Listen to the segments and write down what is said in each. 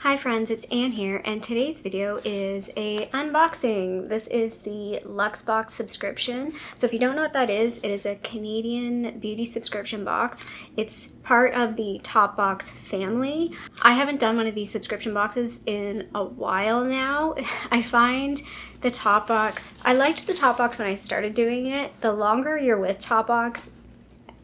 Hi friends, it's Anne here, and today's video is a unboxing. This is the Luxebox subscription. So if you don't know what that is, it is a Canadian beauty subscription box. It's part of the Topbox family. I haven't done one of these subscription boxes in a while now. I find the Topbox, I liked the Topbox when I started doing it. The longer you're with Topbox,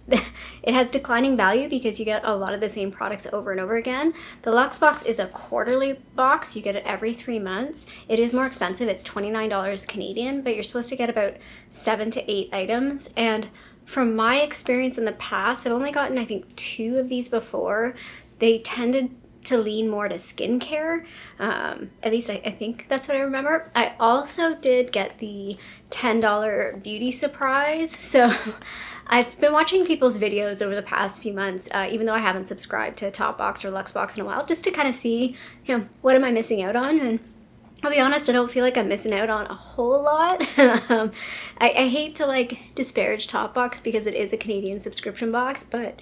it has declining value because you get a lot of the same products over and over again. The Luxebox is a quarterly box. You get it every 3 months. It is more expensive. It's $29 Canadian, but you're supposed to get about 7 to 8 items. And from my experience in the past, I've only gotten, I think, 2 of these before. They tended to lean more to skincare. At least I think that's what I remember. I also did get the $10 beauty surprise. So I've been watching people's videos over the past few months, even though I haven't subscribed to Topbox or Luxebox in a while, just to kind of see, what am I missing out on? And I'll be honest, I don't feel like I'm missing out on a whole lot. I hate to disparage Topbox because it is a Canadian subscription box, but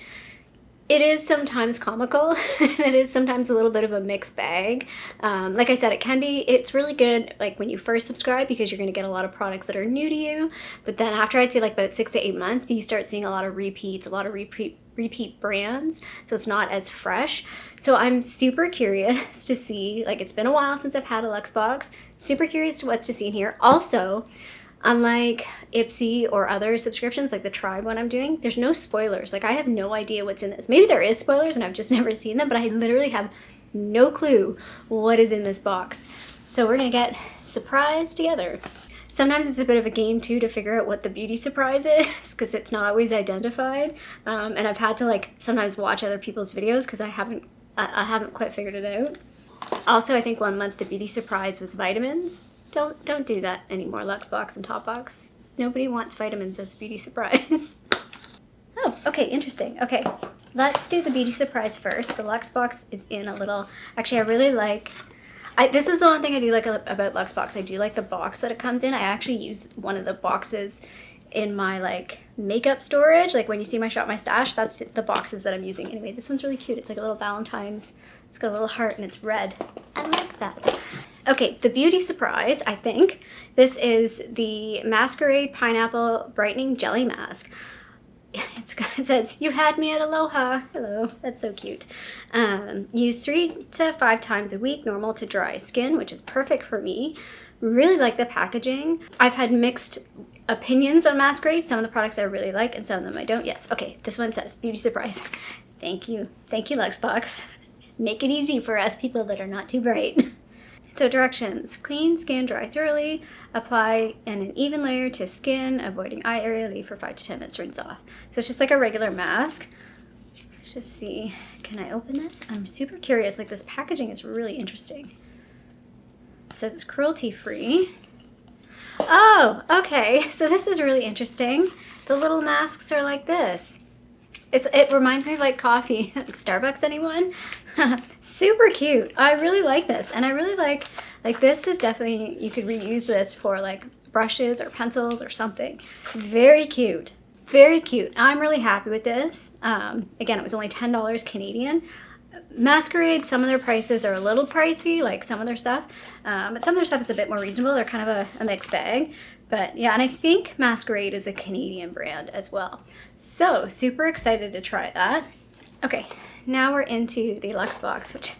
it is sometimes comical and it is sometimes a little bit of a mixed bag. Like I said, it's really good when you first subscribe because you're going to get a lot of products that are new to you. But then after I'd say about 6 to 8 months, you start seeing a lot of repeats, a lot of repeat brands. So it's not as fresh. So I'm super curious to see, it's been a while since I've had a Luxebox. Super curious to what's to see in here. Also, unlike Ipsy or other subscriptions like the Tribe one I'm doing, there's no spoilers. I have no idea what's in this. Maybe there is spoilers and I've just never seen them, but I literally have no clue what is in this box. So we're gonna get surprised together. Sometimes it's a bit of a game too to figure out what the beauty surprise is because it's not always identified. And I've had to sometimes watch other people's videos because I haven't quite figured it out. Also, I think one month the beauty surprise was vitamins. Don't do that anymore, Luxebox and Topbox. Nobody wants vitamins as a beauty surprise. Oh, okay, interesting. Okay, let's do the beauty surprise first. The Luxebox is in a little, actually I really this is the one thing I do like about Luxebox. I do like the box that it comes in. I actually use one of the boxes in my makeup storage. When you see my Shop My Stash, that's the boxes that I'm using. Anyway, this one's really cute. It's like a little Valentine's. It's got a little heart and it's red. I like that. Okay, the beauty surprise, I think. This is the Masquerade Pineapple Brightening Jelly Mask. It says, "You had me at aloha." Hello, that's so cute. Use 3 to 5 times a week, normal to dry skin, which is perfect for me. Really like the packaging. I've had mixed opinions on Masquerade. Some of the products I really like and some of them I don't. Yes, okay, this one says, beauty surprise. Thank you, Luxebox. Make it easy for us people that are not too bright. So directions: clean skin, dry thoroughly, apply in an even layer to skin, avoiding eye area, leave for 5 to 10 minutes, rinse off. So it's just like a regular mask. Let's just see, can I open this? I'm super curious, this packaging is really interesting. It says it's cruelty free. Oh, okay, so this is really interesting. The little masks are like this. It reminds me of coffee. Starbucks, anyone? Super cute. I really like this, and I really like this is definitely, you could reuse this for brushes or pencils or something. Very cute. Very cute. I'm really happy with this. Again, it was only $10 Canadian. Masquerade, some of their prices are a little pricey, some of their stuff, but some of their stuff is a bit more reasonable. They're kind of a mixed bag. But yeah, and I think Masquerade is a Canadian brand as well. So super excited to try that. Okay, now we're into the Luxebox, which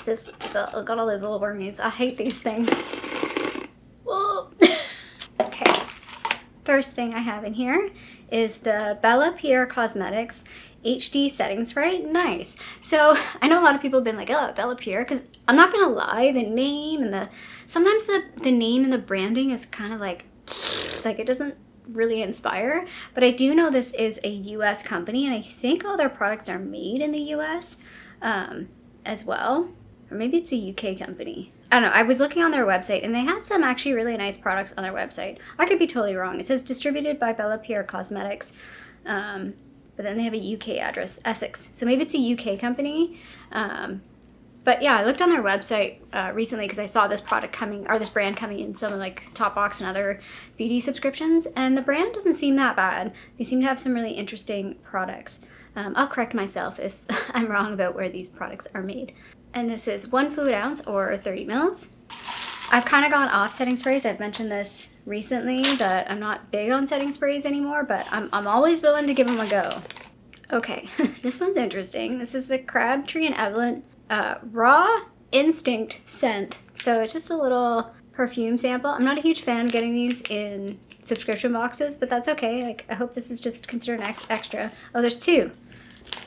it's got all those little wormies. I hate these things. Whoa. Okay, first thing I have in here is the Bella Pierre Cosmetics HD setting spray. Nice. So I know a lot of people have been oh, Bella Pierre, because I'm not gonna lie, the name and sometimes the name and the branding is kind of it doesn't really inspire. But I do know this is a US company, and I think all their products are made in the US as well, or maybe it's a UK company. I don't know. I was looking on their website and they had some actually really nice products on their website. I could be totally wrong. It says distributed by Bella Pierre Cosmetics. But then they have a UK address, Essex. So maybe it's a UK company. But yeah, I looked on their website recently because I saw this product coming, or this brand coming in some of Topbox and other beauty subscriptions, and the brand doesn't seem that bad. They seem to have some really interesting products. I'll correct myself if I'm wrong about where these products are made. And this is 1 fluid ounce or 30 mils. I've kind of gone off setting sprays. I've mentioned this recently that I'm not big on setting sprays anymore, but I'm always willing to give them a go. Okay, this one's interesting. This is the Crabtree and Evelyn Raw Instinct scent. So it's just a little perfume sample. I'm not a huge fan of getting these in subscription boxes, but that's okay. Like, I hope this is just considered an extra. Oh, there's 2.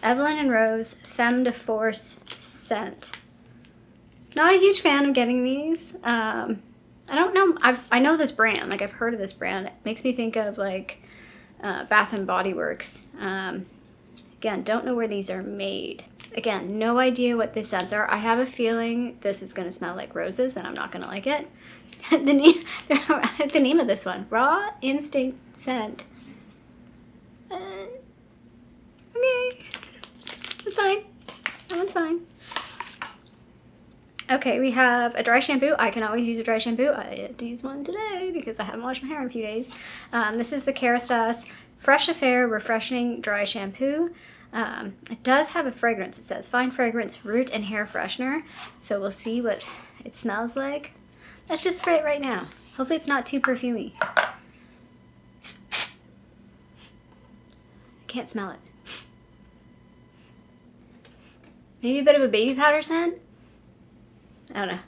Evelyn and Rose Femme de Force scent. Not a huge fan of getting these. I don't know. I know this brand. Like, I've heard of this brand. It makes me think of like Bath and Body Works. Again, don't know where these are made. Again, no idea what these scents are. I have a feeling this is going to smell like roses and I'm not going to like it. the name of this one, Raw Instinct Scent. Okay, that's fine. That one's fine. Okay, we have a dry shampoo. I can always use a dry shampoo. I had to use one today because I haven't washed my hair in a few days. This is the Kerastase Fresh Affair Refreshing Dry Shampoo. It does have a fragrance. It says fine fragrance, root and hair freshener. So we'll see what it smells like. Let's just spray it right now. Hopefully it's not too perfumey. I can't smell it. Maybe a bit of a baby powder scent? I don't know.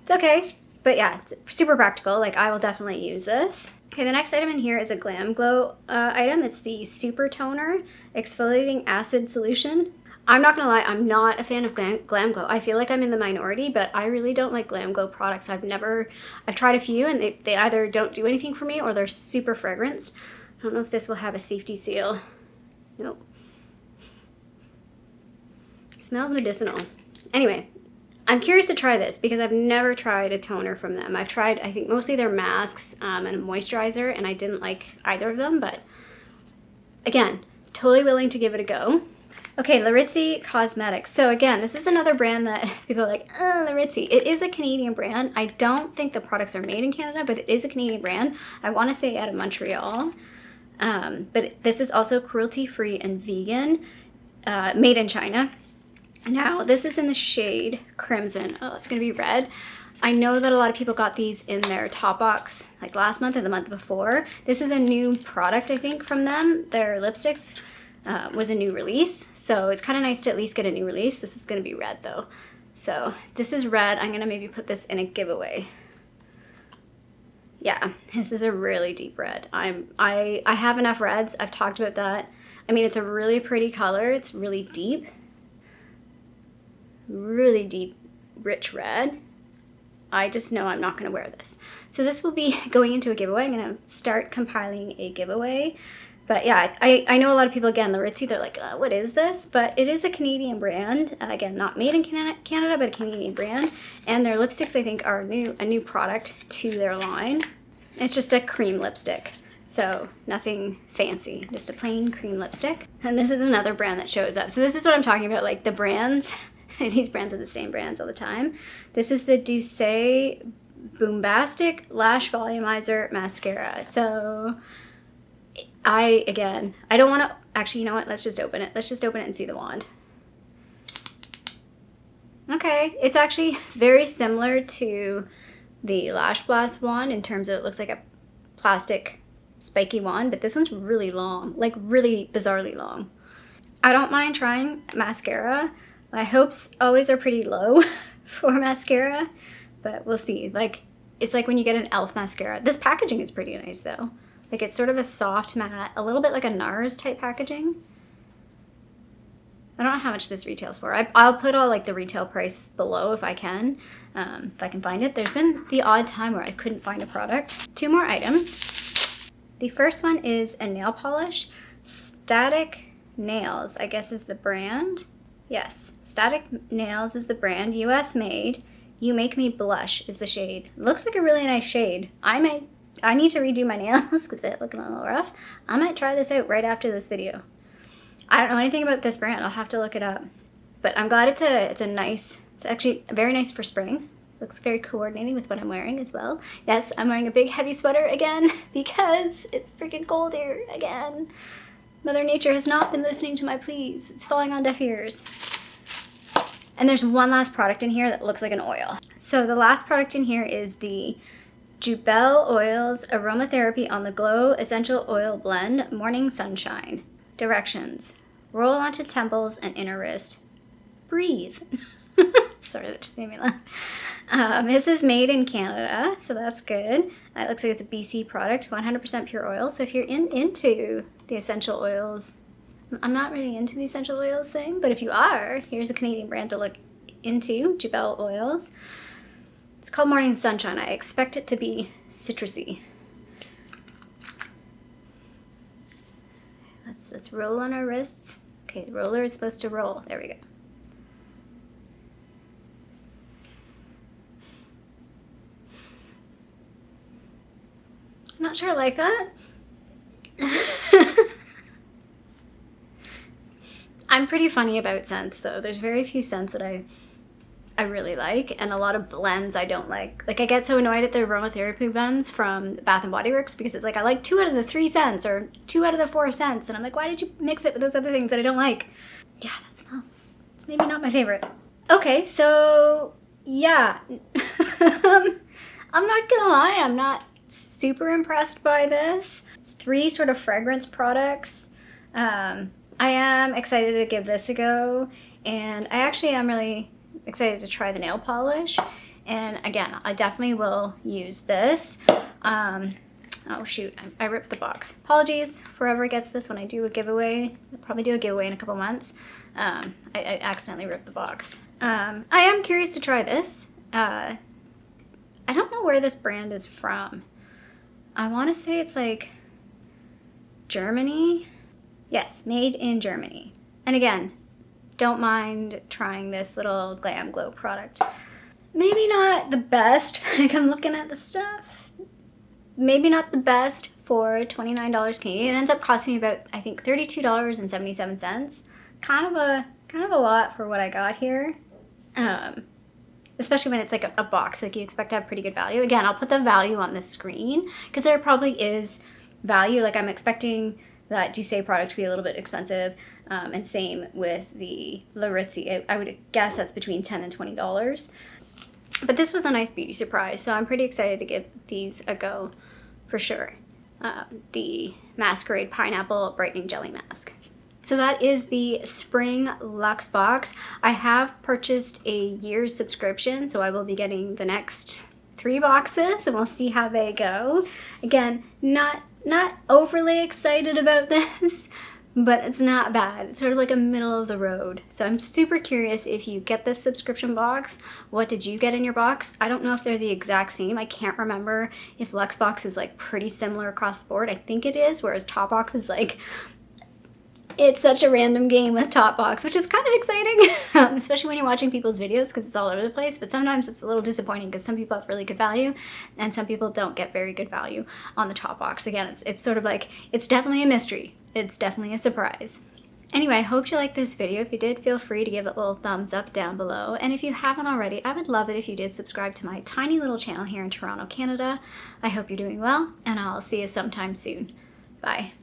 It's okay. But yeah, it's super practical. Like, I will definitely use this. Okay, the next item in here is a Glam Glow item. It's the Super Toner Exfoliating Acid Solution. I'm not gonna lie, I'm not a fan of Glam Glow. I feel like I'm in the minority, but I really don't like Glam Glow products. I've tried a few and they either don't do anything for me or they're super fragranced. I don't know if this will have a safety seal. Nope. It smells medicinal. Anyway, I'm curious to try this because I've never tried a toner from them. I've tried, I think, mostly their masks and a moisturizer, and I didn't like either of them, but again, totally willing to give it a go. Okay, Laritzi Cosmetics. So again, this is another brand that people are like, oh, Laritzi. It is a Canadian brand. I don't think the products are made in Canada, but it is a Canadian brand. I want to say out of Montreal. But this is also cruelty-free and vegan, made in China. Now, this is in the shade Crimson. Oh, it's going to be red. I know that a lot of people got these in their top box like last month or the month before. This is a new product, I think, from them. Their lipsticks was a new release. So it's kind of nice to at least get a new release. This is going to be red, though. So this is red. I'm going to maybe put this in a giveaway. Yeah, this is a really deep red. I have enough reds. I've talked about that. I mean, it's a really pretty color. It's really deep, rich red. I just know I'm not going to wear this. So this will be going into a giveaway. I'm going to start compiling a giveaway. But yeah, I know a lot of people, again, Laritzi, they're like, what is this? But it is a Canadian brand. Again, not made in Canada, but a Canadian brand. And their lipsticks, I think, are a new product to their line. It's just a cream lipstick. So nothing fancy, just a plain cream lipstick. And this is another brand that shows up. So this is what I'm talking about, like the brands. These brands are the same brands all the time. This is the Douce Bombastic Lash Volumizer Mascara. So I don't want to, actually, you know what? Let's just open it. Let's just open it and see the wand. Okay, it's actually very similar to the Lash Blast wand in terms of it looks like a plastic spiky wand, but this one's really long, like really bizarrely long. I don't mind trying mascara. My hopes always are pretty low for mascara, but we'll see. Like, it's like when you get an e.l.f. mascara. This packaging is pretty nice though. Like, it's sort of a soft matte, a little bit like a NARS type packaging. I don't know how much this retails for. I'll put all like the retail price below if I can find it. There's been the odd time where I couldn't find a product. 2 more items. The first one is a nail polish. Static Nails, I guess, is the brand. Yes, Static Nails is the brand, US made. You Make Me Blush is the shade. Looks like a really nice shade. I need to redo my nails because they're looking a little rough. I might try this out right after this video. I don't know anything about this brand. I'll have to look it up. But I'm glad it's actually very nice for spring. Looks very coordinating with what I'm wearing as well. Yes, I'm wearing a big heavy sweater again because it's freaking cold here again. Mother Nature has not been listening to my pleas. It's falling on deaf ears. And there's one last product in here that looks like an oil. So the last product in here is the Jubel Oils Aromatherapy on the Glow Essential Oil Blend Morning Sunshine. Directions: roll onto temples and inner wrist. Breathe. Sorry, that just made me laugh. This is made in Canada, so that's good. It looks like it's a BC product, 100% pure oil. So if you're into the essential oils, I'm not really into the essential oils thing, but if you are, here's a Canadian brand to look into, Jubel Oils. It's called Morning Sunshine. I expect it to be citrusy. Let's roll on our wrists. Okay, the roller is supposed to roll. There we go. I'm not sure I like that. I'm pretty funny about scents though. There's very few scents that I really like, and a lot of blends I don't like. Like, I get so annoyed at the aromatherapy blends from Bath & Body Works because it's like, I like 2 out of the 3 scents or 2 out of the 4 scents, and I'm like, why did you mix it with those other things that I don't like? Yeah, that smells, it's maybe not my favorite. Okay, so yeah. I'm not gonna lie, I'm not super impressed by this. 3 sort of fragrance products. I am excited to give this a go, and I actually am really excited to try the nail polish. And again, I definitely will use this. Oh shoot, I ripped the box. Apologies for whoever gets this when I do a giveaway. I'll probably do a giveaway in a couple months. I accidentally ripped the box. I am curious to try this. I don't know where this brand is from. I want to say it's like Germany. Yes, made in Germany. And again, don't mind trying this little Glam Glow product. Maybe not the best, like I'm looking at the stuff. Maybe not the best for $29 Canadian. It ends up costing me about, I think, $32.77. Kind of a lot for what I got here. Especially when it's like a box, like you expect to have pretty good value. Again, I'll put the value on the screen because there probably is value. Like, I'm expecting that Douce product to be a little bit expensive, and same with the Laritzi. I would guess that's between $10 and $20. But this was a nice beauty surprise, so I'm pretty excited to give these a go for sure. The Masquerade Pineapple Brightening Jelly Mask. So that is the Spring Luxebox. I have purchased a year's subscription, so I will be getting the next 3 boxes, and we'll see how they go. Again, not overly excited about this, but it's not bad. It's sort of like a middle of the road. So I'm super curious if you get this subscription box, what did you get in your box? I don't know if they're the exact same. I can't remember if Luxebox is like pretty similar across the board. I think it is, whereas Topbox is like, it's such a random game with Topbox, which is kind of exciting, especially when you're watching people's videos because it's all over the place. But sometimes it's a little disappointing because some people have really good value and some people don't get very good value on the Topbox. Again, it's sort of like, it's definitely a mystery. It's definitely a surprise. Anyway, I hope you liked this video. If you did, feel free to give it a little thumbs up down below. And if you haven't already, I would love it if you did subscribe to my tiny little channel here in Toronto, Canada. I hope you're doing well, and I'll see you sometime soon. Bye.